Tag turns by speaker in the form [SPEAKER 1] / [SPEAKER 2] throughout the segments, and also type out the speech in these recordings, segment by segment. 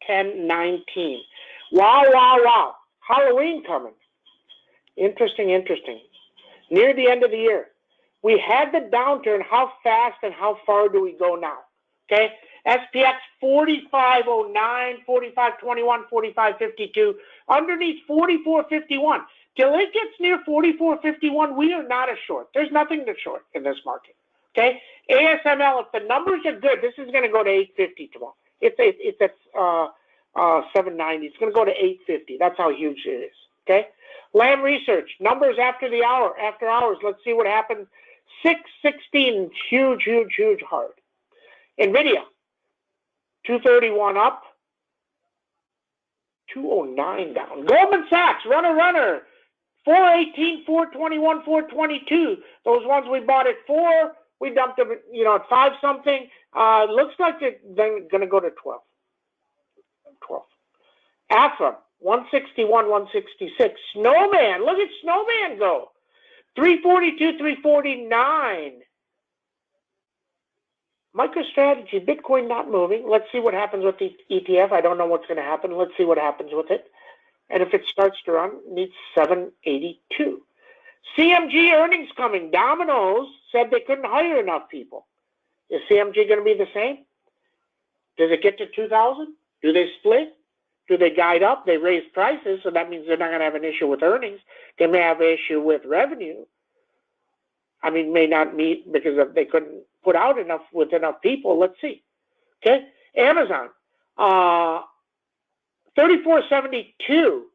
[SPEAKER 1] 10.19. Wow, wow, wow. Halloween coming. Interesting, interesting. Near the end of the year. We had the downturn. How fast and how far do we go now? Okay? SPX 4509, 4521, 4552. Underneath 4451. Till it gets near 4451, we are not a short. There's nothing to short in this market. Okay? ASML, if the numbers are good, this is going to go to 850 tomorrow. It's at 790. It's going to go to 850. That's how huge it is. Okay? Lam Research, numbers after the hour, after hours. Let's see what happens. 616, huge, huge, huge hard. NVIDIA, 231 up, 209 down. Goldman Sachs, runner, 418, 421, 422. Those ones we bought at 4, we dumped them, at 5 something. Looks like it's then going to go to 12. 12. AFRA, 161, 166. Snowman, look at Snowman go. 342, 349. MicroStrategy, Bitcoin not moving. Let's see what happens with the ETF. I don't know what's going to happen. Let's see what happens with it. And if it starts to run, it needs 782. CMG earnings coming. Domino's said they couldn't hire enough people. Is CMG going to be the same? Does it get to 2,000? Do they split? Do they guide up? They raise prices, so that means they're not going to have an issue with earnings. They may have an issue with revenue. I mean, may not meet because they couldn't put out enough with enough people. Let's see. Okay, Amazon, 3472.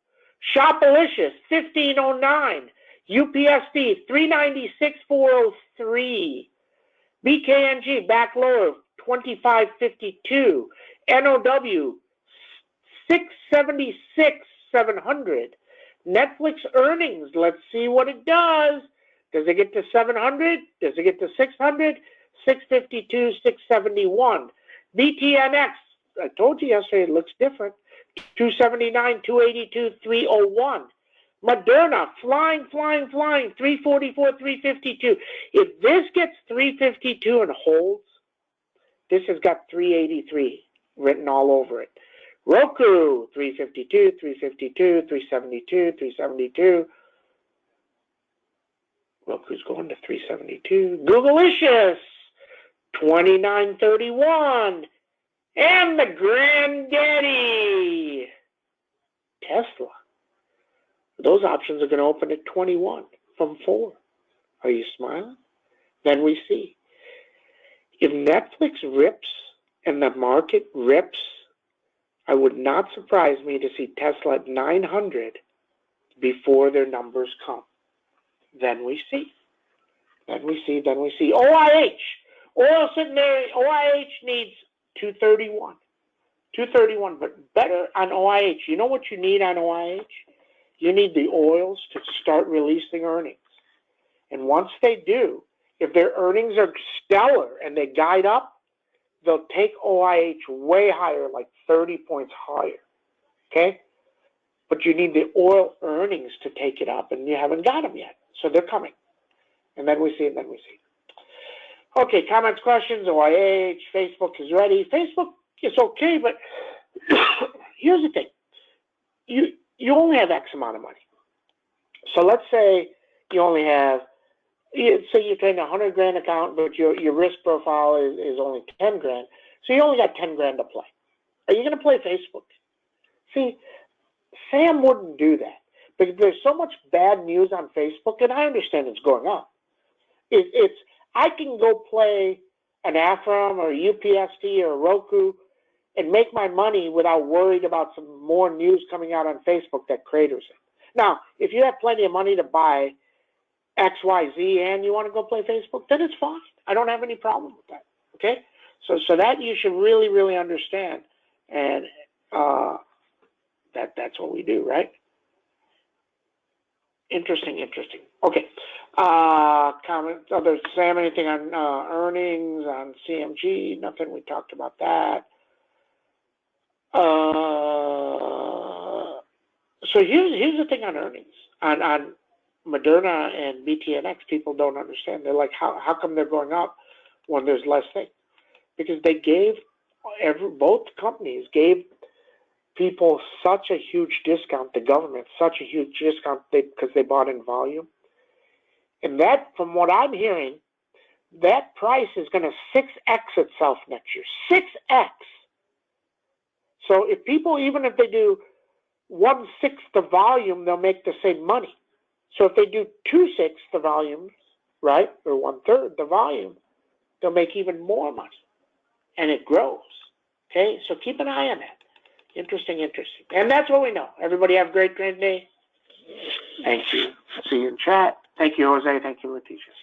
[SPEAKER 1] Shopalicious, 1509. UPSD, 396,403. BKNG, back lower, 2552. NOW, 676,700. Netflix earnings, let's see what it does. Does it get to 700? Does it get to 600? 652, 671. BTNX, I told you yesterday it looks different. 279, 282, 301. Moderna, flying, 344, 352. If this gets 352 and holds, this has got 383 written all over it. Roku, 352, 352, 372, 372. Roku's going to 372. Googleicious, 2931. And the granddaddy, Tesla. Those options are going to open at 21 from 4. Are you smiling? Then we see. If Netflix rips and the market rips, I would not surprise me to see Tesla at 900 before their numbers come. Then we see. OIH. Oil sitting there. OIH needs 231. 231, but better on OIH. You know what you need on OIH? You need the oils to start releasing earnings. And once they do, if their earnings are stellar and they guide up, they'll take OIH way higher, like 30 points higher. Okay? But you need the oil earnings to take it up, and you haven't got them yet. So they're coming. And then we see, Okay, comments, questions, OIH, Facebook is ready. Facebook is okay, but here's the thing. You only have X amount of money. So let's say you only have, say you're trading a 100 grand account, but your risk profile is only 10 grand. So you only got 10 grand to play. Are you going to play Facebook? See, Sam wouldn't do that because there's so much bad news on Facebook, and I understand it's going up. I can go play an Afram or a UPST or a Roku and make my money without worried about some more news coming out on Facebook that craters it. Now, if you have plenty of money to buy XYZ and you want to go play Facebook, then it's fine. I don't have any problem with that. Okay? So that you should really, really understand. And that's what we do, right? Interesting. Okay. Comments, others, Sam, anything on earnings, on CMG? Nothing, we talked about that. So here's the thing on earnings. On Moderna and BTNX, people don't understand. They're like, how come they're going up when there's less things? Because they gave, both companies gave people such a huge discount, the government, such a huge discount because they bought in volume. And that, from what I'm hearing, that price is going to 6x itself next year. 6x. So if people, even if they do 1/6 the volume, they'll make the same money. So if they do 2/6 the volumes, right, or 1/3 the volume, they'll make even more money. And it grows. Okay, so keep an eye on that. Interesting. And that's what we know. Everybody have a great day. Thank you. See you in chat. Thank you, Jose. Thank you, Leticia.